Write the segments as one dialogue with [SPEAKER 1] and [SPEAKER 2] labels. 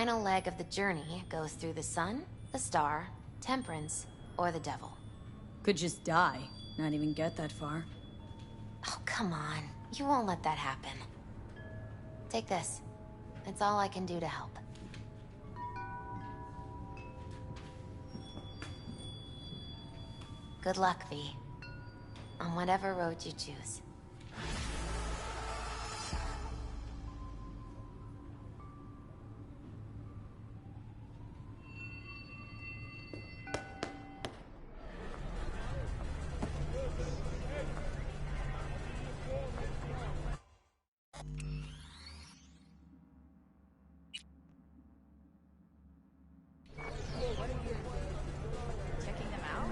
[SPEAKER 1] final leg of the journey goes through the sun, the star, temperance, or the devil.
[SPEAKER 2] Could just die, not even get that far.
[SPEAKER 1] Oh, come on. You won't let that happen. Take this. It's all I can do to help. Good luck, V. On whatever road you choose.
[SPEAKER 3] Checking them out?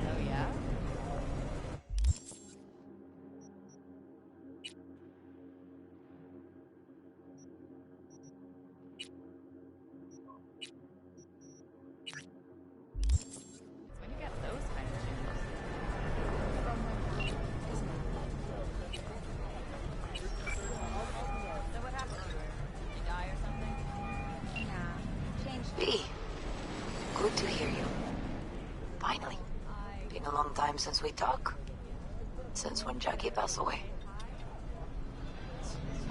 [SPEAKER 3] Oh yeah? When you get those kind of channels. So what happened to her? Did she die or something? Yeah. Changed.
[SPEAKER 4] V, good to hear you. Finally. Been a long time since we talked. Since when Jackie passed away.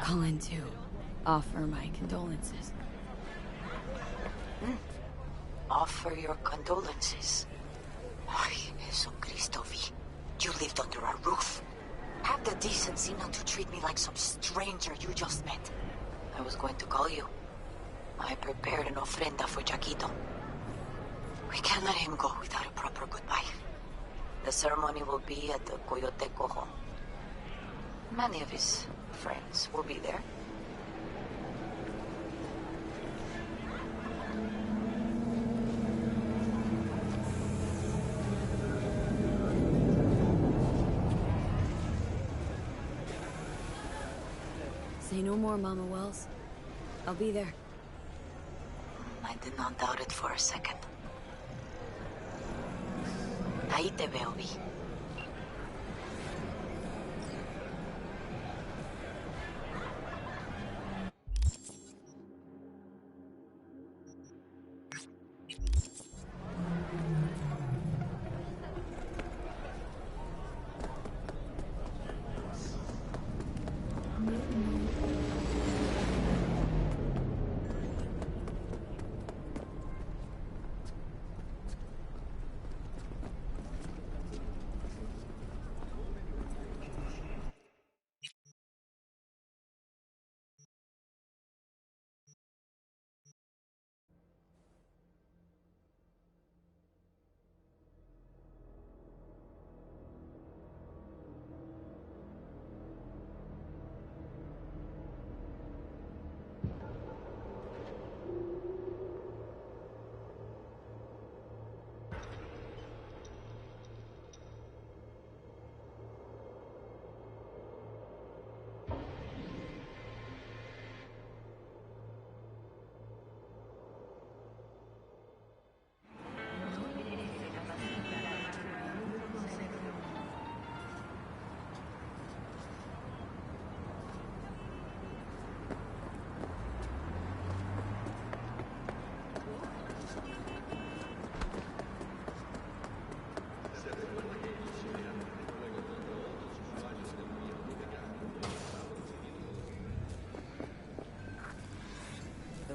[SPEAKER 2] Call in to offer my condolences.
[SPEAKER 4] Offer your condolences. Ay, Jesucristo, V. You lived under our roof. Have the decency not to treat me like some stranger you just met. I was going to call you. I prepared an ofrenda for Jaquito. We can't let him go without a proper goodbye. The ceremony will be at the Coyote Cojo. Many of his friends will be there.
[SPEAKER 2] Say no more, Mama Wells. I'll be there.
[SPEAKER 4] I did not doubt it for a second. Ahí te veo, Vi.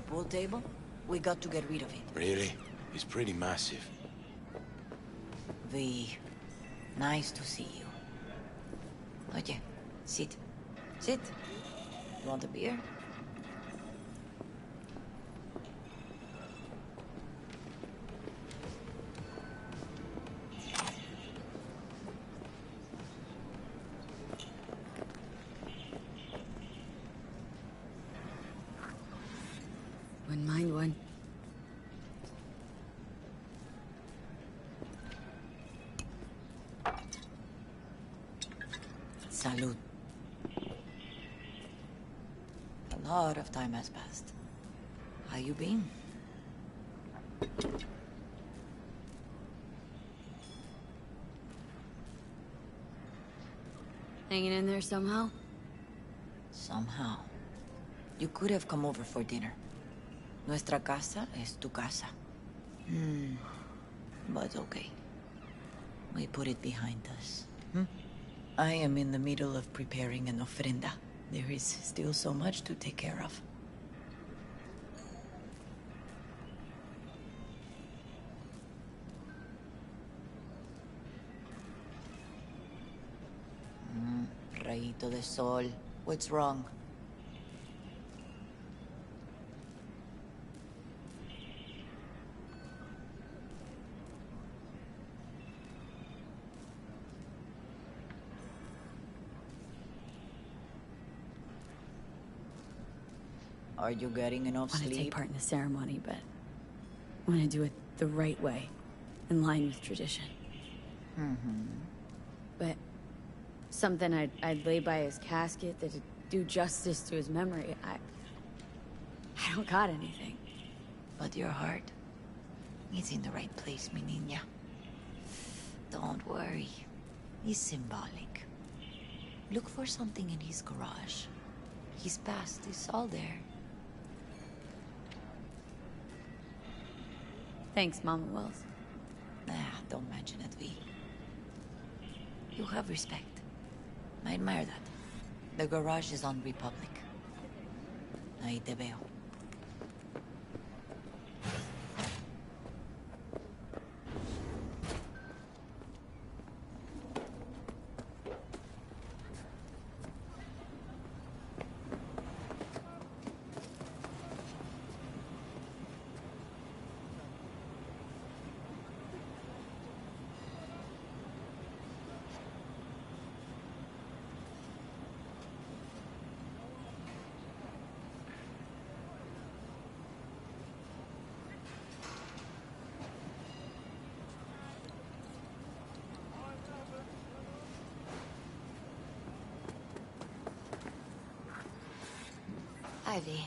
[SPEAKER 4] Pool table? We got to get rid of it.
[SPEAKER 5] Really? It's pretty massive.
[SPEAKER 4] V, nice to see you. Oye, sit. Sit. You want a beer?
[SPEAKER 2] Wouldn't mind one.
[SPEAKER 4] Salud. A lot of time has passed. How you been?
[SPEAKER 2] Hanging in there somehow?
[SPEAKER 4] Somehow. You could have come over for dinner. Nuestra casa es tu casa. But okay. We put it behind us. I am in the middle of preparing an ofrenda. There is still so much to take care of. Rayito de sol. What's wrong? Are you getting enough
[SPEAKER 2] I want to take
[SPEAKER 4] sleep?
[SPEAKER 2] part in the ceremony, but I want to do it the right way, in line with tradition. But something I'd lay by his casket that'd do justice to his memory. I don't got anything.
[SPEAKER 4] But your heart is in the right place, mi niña. Don't worry. It's symbolic. Look for something in his garage. His past is all there.
[SPEAKER 2] Thanks, Mama Wells.
[SPEAKER 4] Don't mention it, V. You have respect. I admire that. The garage is on Republic. Ahí te veo.
[SPEAKER 1] Ivy.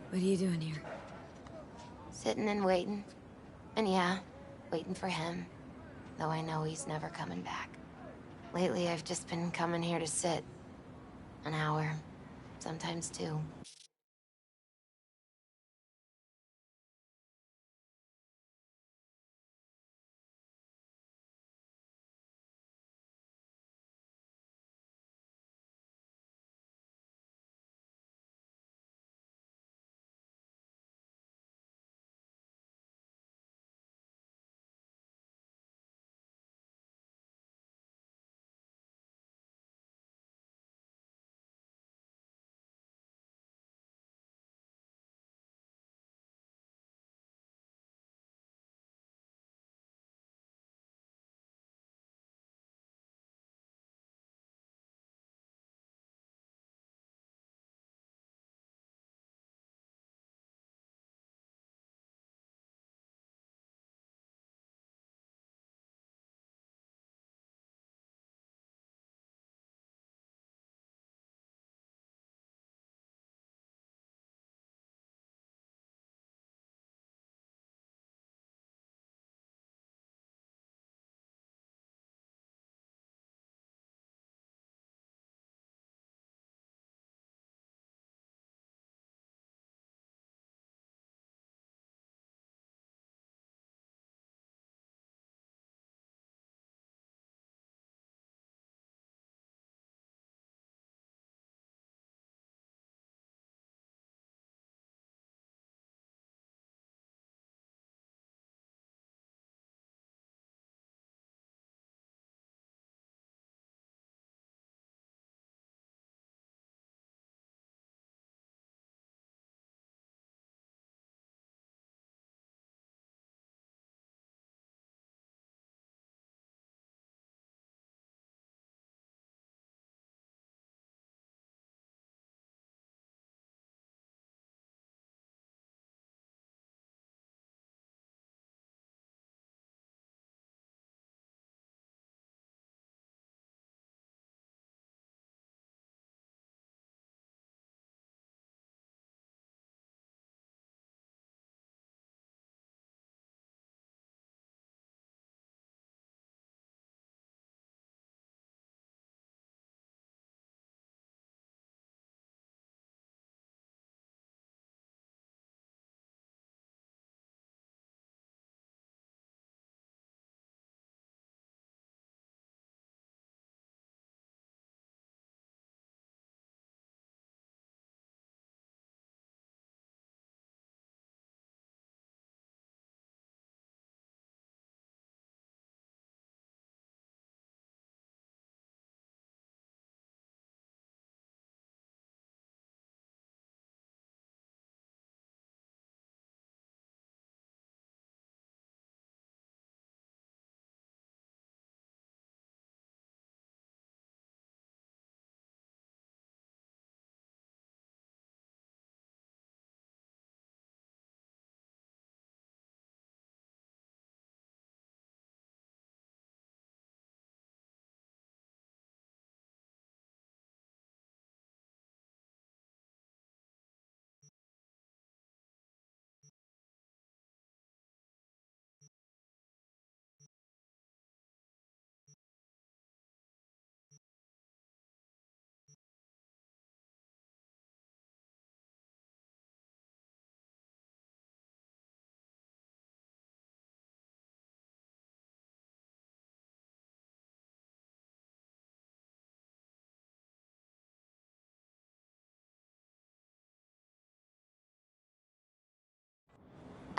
[SPEAKER 2] What are you doing here?
[SPEAKER 1] Sitting and waiting. And yeah, waiting for him. Though I know he's never coming back. Lately, I've just been coming here to sit. An hour. Sometimes two.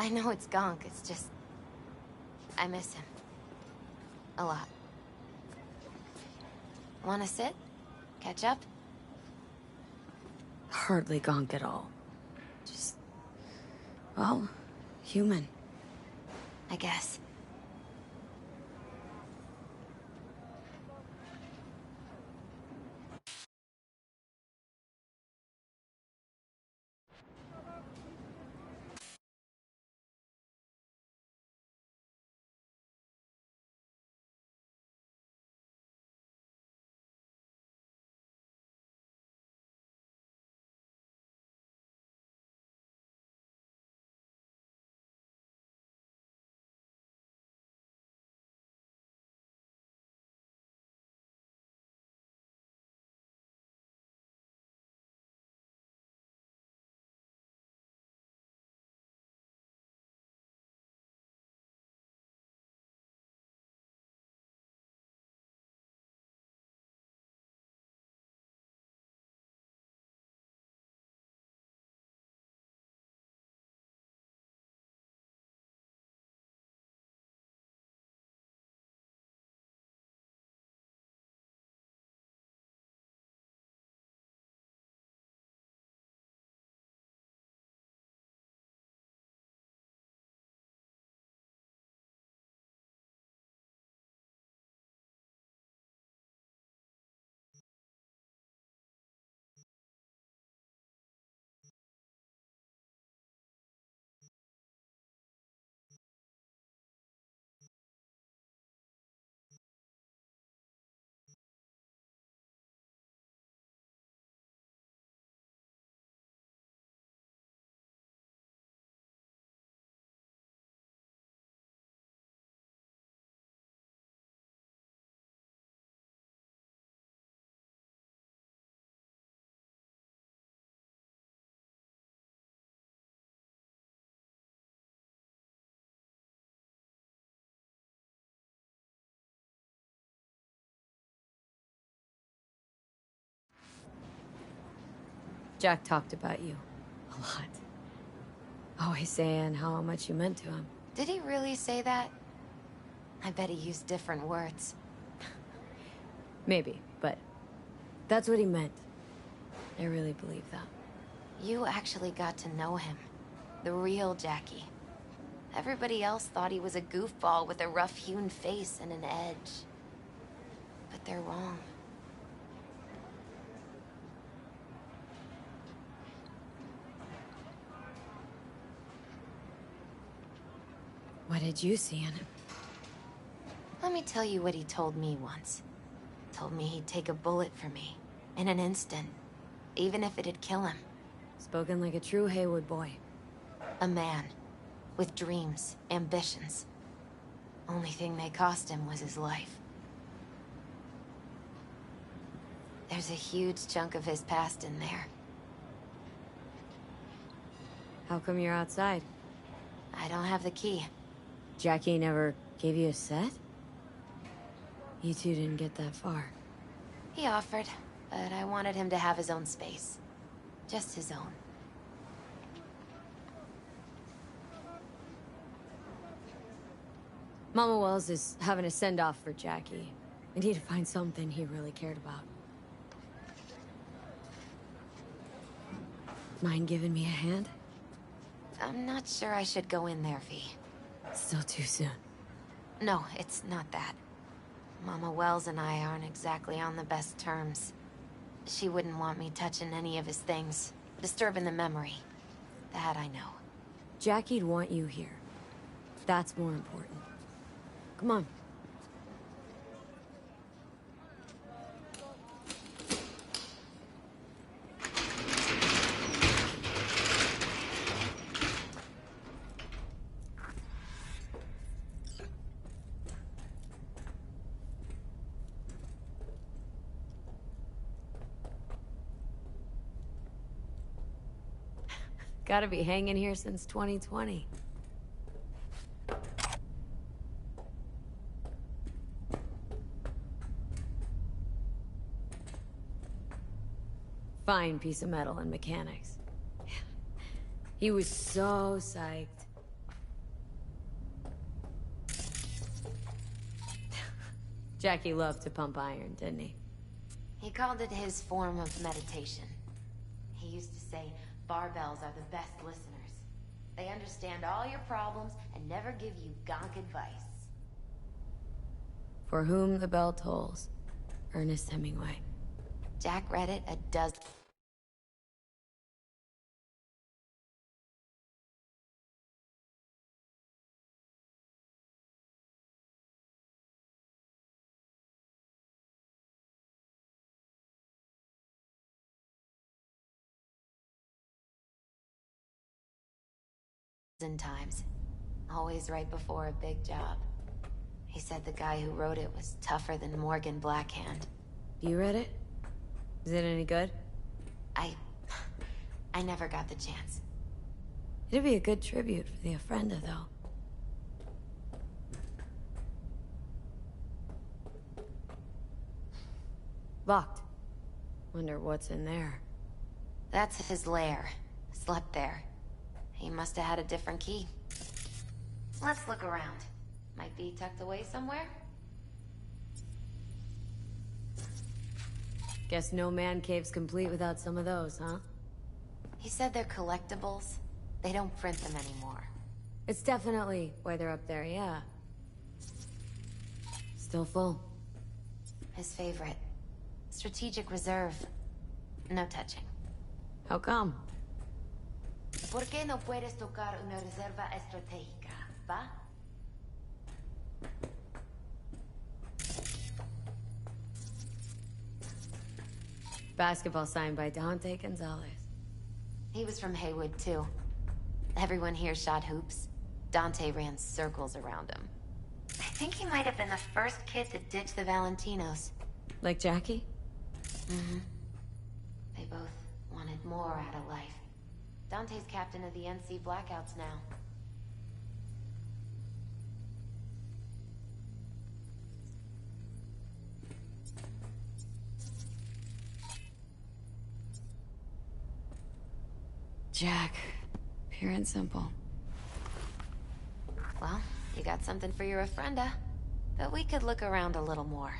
[SPEAKER 1] I know it's Gonk, it's just... I miss him. A lot. Wanna sit? Catch up?
[SPEAKER 2] Hardly Gonk at all. Just... well, human.
[SPEAKER 1] I guess.
[SPEAKER 2] Jack talked about you. A lot. Always saying how much you meant to him.
[SPEAKER 1] Did he really say that? I bet he used different words.
[SPEAKER 2] Maybe, but that's what he meant. I really believe that.
[SPEAKER 1] You actually got to know him. The real Jackie. Everybody else thought he was a goofball with a rough-hewn face and an edge. But they're wrong.
[SPEAKER 2] What did you see in him?
[SPEAKER 1] Let me tell you what he told me once. Told me he'd take a bullet for me. In an instant. Even if it'd kill him.
[SPEAKER 2] Spoken like a true Haywood boy.
[SPEAKER 1] A man. With dreams, ambitions. Only thing they cost him was his life. There's a huge chunk of his past in there.
[SPEAKER 2] How come you're outside?
[SPEAKER 1] I don't have the key.
[SPEAKER 2] Jackie never gave you a set? You two didn't get that far.
[SPEAKER 1] He offered, but I wanted him to have his own space. Just his own.
[SPEAKER 2] Mama Wells is having a send-off for Jackie. I need to find something he really cared about. Mind giving me a hand?
[SPEAKER 1] I'm not sure I should go in there, V.
[SPEAKER 2] Still too soon.
[SPEAKER 1] No, it's not that. Mama Wells and I aren't exactly on the best terms. She wouldn't want me touching any of his things, disturbing the memory. That I know.
[SPEAKER 2] Jackie'd want you here. That's more important. Come on. Gotta be hanging here since 2020. Fine piece of metal and mechanics. He was so psyched. Jackie loved to pump iron, didn't he?
[SPEAKER 1] He called it his form of meditation. He used to say, barbells are the best listeners. They understand all your problems and never give you gonk advice.
[SPEAKER 2] For whom the bell tolls. Ernest Hemingway.
[SPEAKER 1] Jack read it a dozen times. Always right before a big job. He said the guy who wrote it was tougher than Morgan Blackhand.
[SPEAKER 2] You read it? Is it any good?
[SPEAKER 1] I never got the chance.
[SPEAKER 2] It'd be a good tribute for the Ofrenda, though. Locked. Wonder what's in there.
[SPEAKER 1] That's his lair. Slept there. He must have had a different key. Let's look around. Might be tucked away somewhere?
[SPEAKER 2] Guess no man cave's complete without some of those, huh?
[SPEAKER 1] He said they're collectibles. They don't print them anymore.
[SPEAKER 2] It's definitely why they're up there, yeah. Still full.
[SPEAKER 1] His favorite. Strategic reserve. No touching.
[SPEAKER 2] How come?
[SPEAKER 1] ¿Por qué no puedes tocar una reserva estratégica, va?
[SPEAKER 2] Basketball signed by Dante Gonzalez.
[SPEAKER 1] He was from Haywood, too. Everyone here shot hoops. Dante ran circles around him. I think he might have been the first kid to ditch the Valentinos.
[SPEAKER 2] Like Jackie?
[SPEAKER 1] Mm-hmm. They both wanted more out of life. Dante's captain of the NC Blackouts now.
[SPEAKER 2] Jack. Pure and simple.
[SPEAKER 1] Well, you got something for your Ofrenda. But we could look around a little more.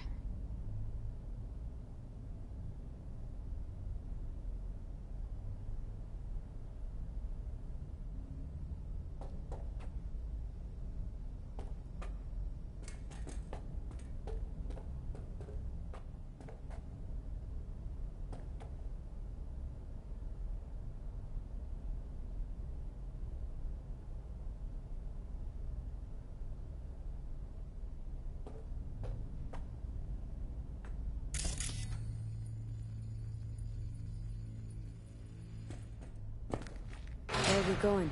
[SPEAKER 2] Where are we going?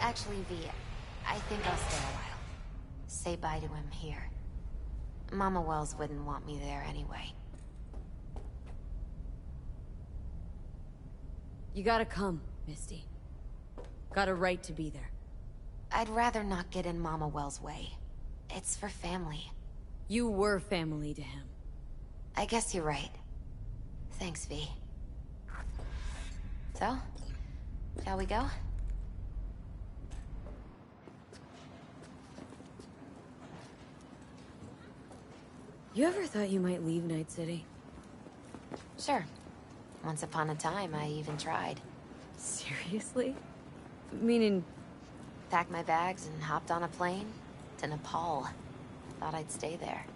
[SPEAKER 1] Actually, V, I think I'll stay a while. Say bye to him here. Mama Wells wouldn't want me there anyway.
[SPEAKER 2] You gotta come, Misty. Got a right to be there.
[SPEAKER 1] I'd rather not get in Mama Wells' way. It's for family.
[SPEAKER 2] You were family to him.
[SPEAKER 1] I guess you're right. Thanks, V. So, shall we go?
[SPEAKER 2] You ever thought you might leave Night City?
[SPEAKER 1] Sure. Once upon a time, I even tried.
[SPEAKER 2] Seriously? Meaning...
[SPEAKER 1] Packed my bags and hopped on a plane to Nepal. Thought I'd stay there.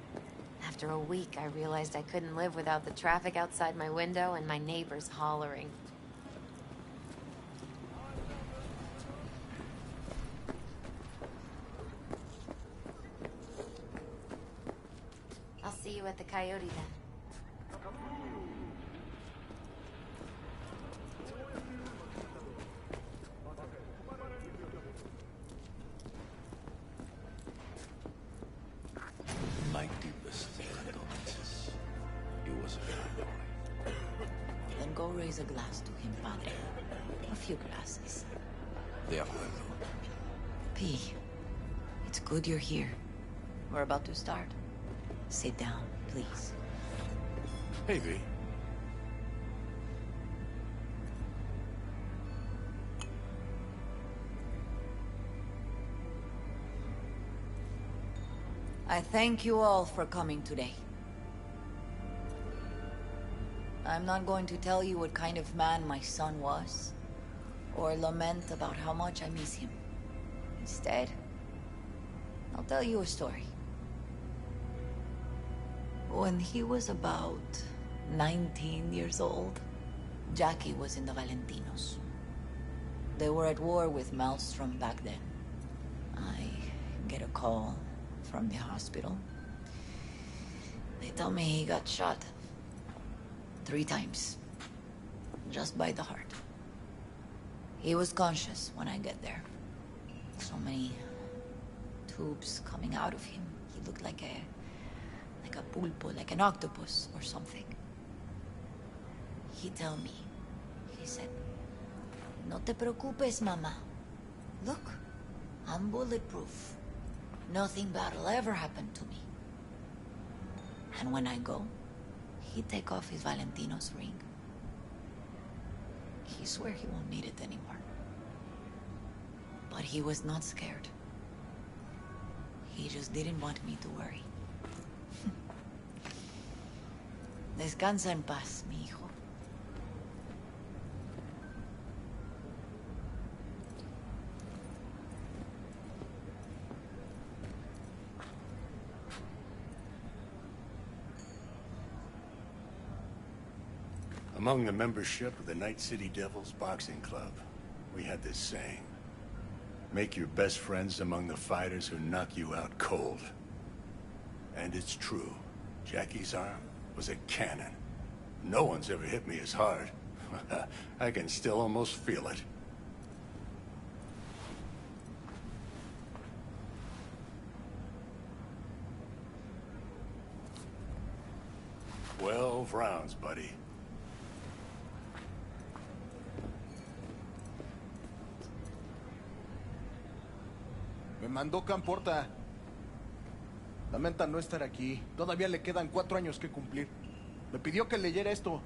[SPEAKER 1] After a week, I realized I couldn't live without the traffic outside my window and my neighbors hollering. I'll see you at the Coyote then.
[SPEAKER 5] My deepest condolences. He was a bad boy.
[SPEAKER 4] Then go raise a glass to him, padre. A few glasses.
[SPEAKER 5] De acuerdo.
[SPEAKER 4] P, it's good you're here. We're about to start. Sit down, please.
[SPEAKER 5] Hey, V.
[SPEAKER 4] I thank you all for coming today. I'm not going to tell you what kind of man my son was, or lament about how much I miss him. Instead, I'll tell you a story. When he was about 19 years old, Jackie was in the Valentinos. They were at war with Maelstrom back then. I get a call from the hospital. They tell me he got shot 3 times, just by the heart. He was conscious when I get there. So many tubes coming out of him. He looked like a pulpo, like an octopus or something. He tell me, he said, "No te preocupes, mama. Look, I'm bulletproof. Nothing bad will ever happen to me." And when I go, he take off his Valentino's ring. He swear he won't need it anymore. But he was not scared. He just didn't want me to worry. Descansa en paz, mi hijo.
[SPEAKER 5] Among the membership of the Night City Devils Boxing Club, we had this saying: make your best friends among the fighters who knock you out cold. And it's true. Jackie's arm was a cannon. No one's ever hit me as hard. I can still almost feel it. "12 rounds, buddy."
[SPEAKER 6] Me mandó Camporta. Lamenta no estar aquí. Todavía le quedan 4 años que cumplir. Me pidió que leyera esto.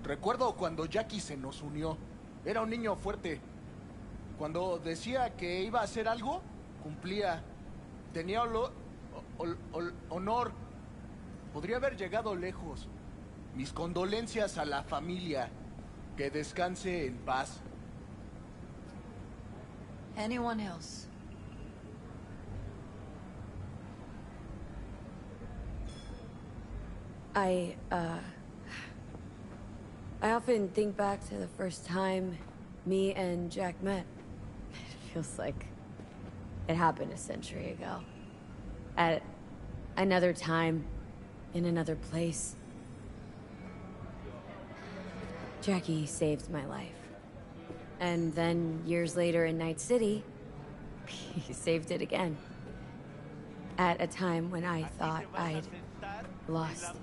[SPEAKER 6] Recuerdo cuando Jackie se nos unió. Era un niño fuerte. Cuando decía que iba a hacer algo, cumplía. Tenía honor. Podría haber llegado lejos. Mis condolencias a la familia. Que descanse en paz.
[SPEAKER 4] Anyone else?
[SPEAKER 2] I often think back to the first time me and Jack met. It feels like it happened a century ago. At another time, in another place. Jackie saved my life. And then, years later in Night City, he saved it again. At a time when I thought I'd lost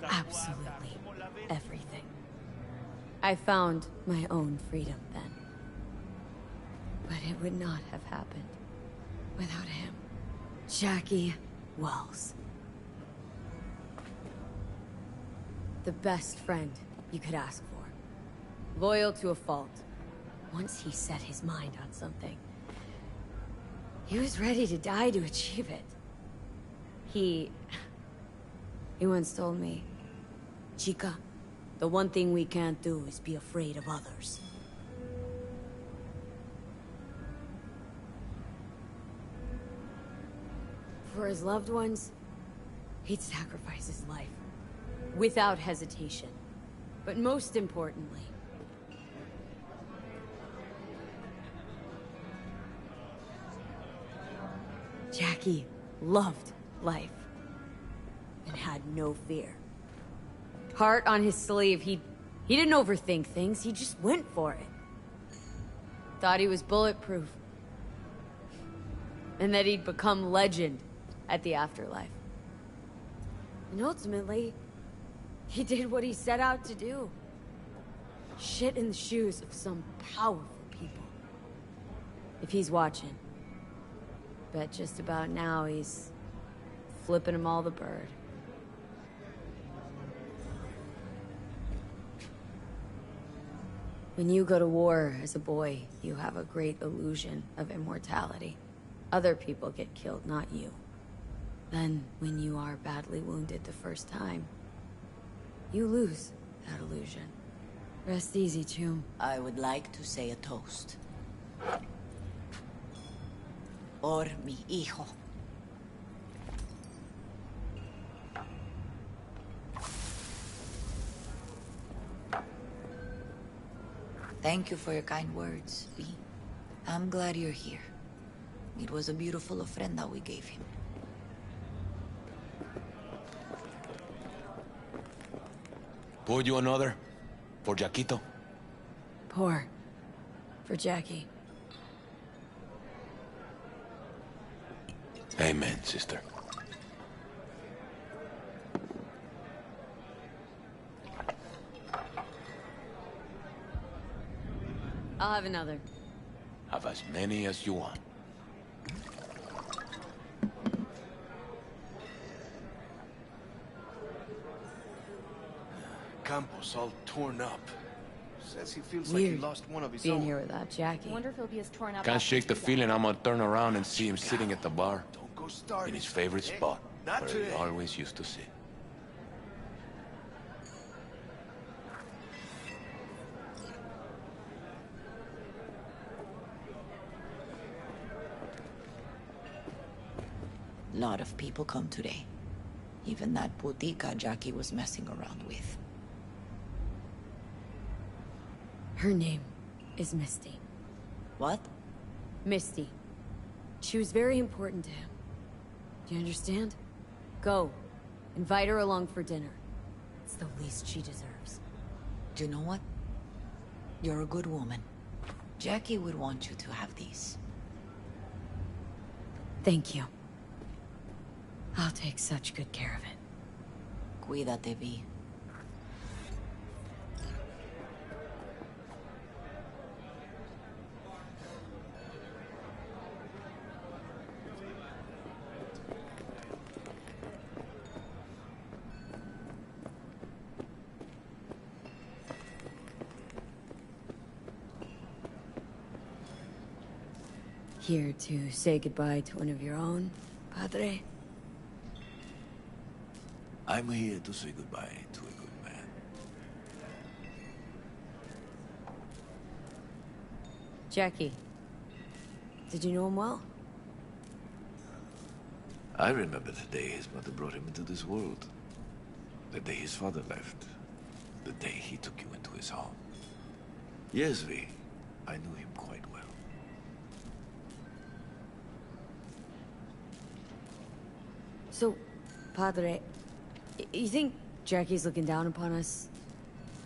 [SPEAKER 2] absolutely everything. I found my own freedom then. But it would not have happened without him. Jackie Wells. The best friend you could ask for. Loyal to a fault. Once he set his mind on something, he was ready to die to achieve it. He once told me, "Chica, the one thing we can't do is be afraid of others." For his loved ones, he'd sacrifice his life. Without hesitation. But most importantly, Jackie loved life and had no fear. Heart on his sleeve, he didn't overthink things, he just went for it. Thought he was bulletproof. And that he'd become legend at the afterlife. And ultimately, he did what he set out to do. Shit in the shoes of some powerful people. If he's watching, bet just about now he's flipping them all the bird. When you go to war as a boy, you have a great illusion of immortality. Other people get killed, not you. Then, when you are badly wounded the first time, you lose that illusion. Rest easy, Chum.
[SPEAKER 4] I would like to say a toast. Por mi hijo. Thank you for your kind words, V. I'm glad you're here. It was a beautiful ofrenda we gave him.
[SPEAKER 7] Pour you another? For Jaquito?
[SPEAKER 2] Pour. For Jackie.
[SPEAKER 7] Amen, sister.
[SPEAKER 2] I'll have another.
[SPEAKER 7] Have as many as you want.
[SPEAKER 8] Campos all torn up. Says he feels like
[SPEAKER 2] Weird.
[SPEAKER 8] he lost one of his
[SPEAKER 2] Being
[SPEAKER 8] own.
[SPEAKER 2] here without Jackie.
[SPEAKER 3] I wonder if he'll be as torn up.
[SPEAKER 7] Can't
[SPEAKER 3] after
[SPEAKER 7] shake the
[SPEAKER 3] she's gone.
[SPEAKER 7] feeling I'm gonna turn around and see him sitting at the bar.
[SPEAKER 8] Don't go starting.
[SPEAKER 7] In his favorite
[SPEAKER 8] something, eh?
[SPEAKER 7] spot.
[SPEAKER 8] Not
[SPEAKER 7] Where he
[SPEAKER 8] today.
[SPEAKER 7] always used to sit.
[SPEAKER 4] Lot of people come today. Even that putica Jackie was messing around with.
[SPEAKER 2] Her name is Misty.
[SPEAKER 4] What?
[SPEAKER 2] Misty. She was very important to him. Do you understand? Go. Invite her along for dinner. It's the least she deserves.
[SPEAKER 4] Do you know what? You're a good woman. Jackie would want you to have these.
[SPEAKER 2] Thank you. I'll take such good care of it.
[SPEAKER 4] Cuídate, Vi.
[SPEAKER 2] Here to say goodbye to one of your own, Padre?
[SPEAKER 9] I'm here to say goodbye to a good man.
[SPEAKER 2] Jackie. Did you know him well?
[SPEAKER 9] I remember the day his mother brought him into this world. The day his father left. The day he took you into his home. Yes, V. I knew him quite well.
[SPEAKER 2] So, Padre, you think Jackie's looking down upon us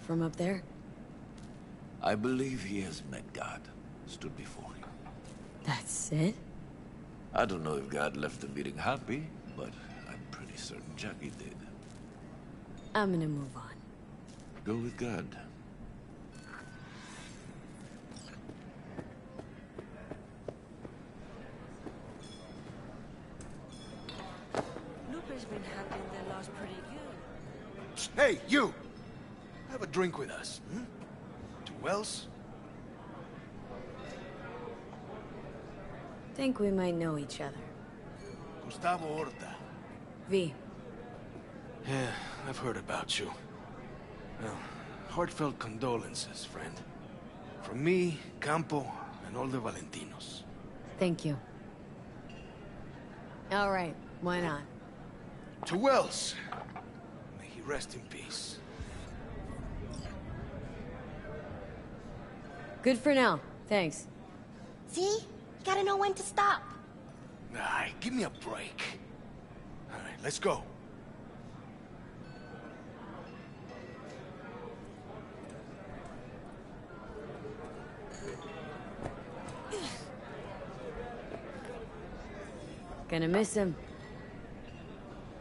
[SPEAKER 2] from up there?
[SPEAKER 9] I believe he has met God, stood before him.
[SPEAKER 2] That's it?
[SPEAKER 9] I don't know if God left the meeting happy, but I'm pretty certain Jackie did.
[SPEAKER 2] I'm gonna move on.
[SPEAKER 9] Go with God.
[SPEAKER 10] Lupe's been having the loss pretty good.
[SPEAKER 8] Hey, you! Have a drink with us, hmm? 2 Wells?
[SPEAKER 2] Think we might know each other.
[SPEAKER 8] Gustavo Horta.
[SPEAKER 2] V.
[SPEAKER 8] Yeah, I've heard about you. Well, heartfelt condolences, friend. From me, Campo, and all the Valentinos.
[SPEAKER 2] Thank you. All right, why not?
[SPEAKER 8] 2 Wells. May he rest in peace.
[SPEAKER 2] Good for now. Thanks.
[SPEAKER 1] See? You gotta know when to stop.
[SPEAKER 8] Ay, give me a break. All right, let's go.
[SPEAKER 2] Gonna miss him.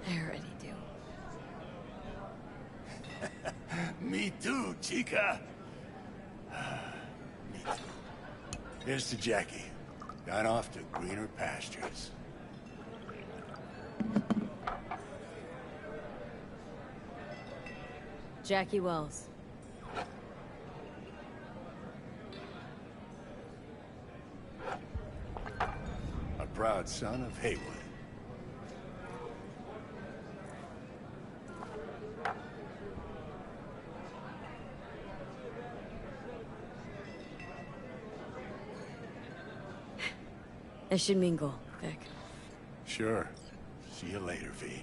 [SPEAKER 2] I already do.
[SPEAKER 5] Me too, chica. Me too. Here's to Jackie. Gone off to greener pastures.
[SPEAKER 2] Jackie Wells.
[SPEAKER 5] proud son of Haywood.
[SPEAKER 2] I should mingle, Vic.
[SPEAKER 5] Sure. See you later, V.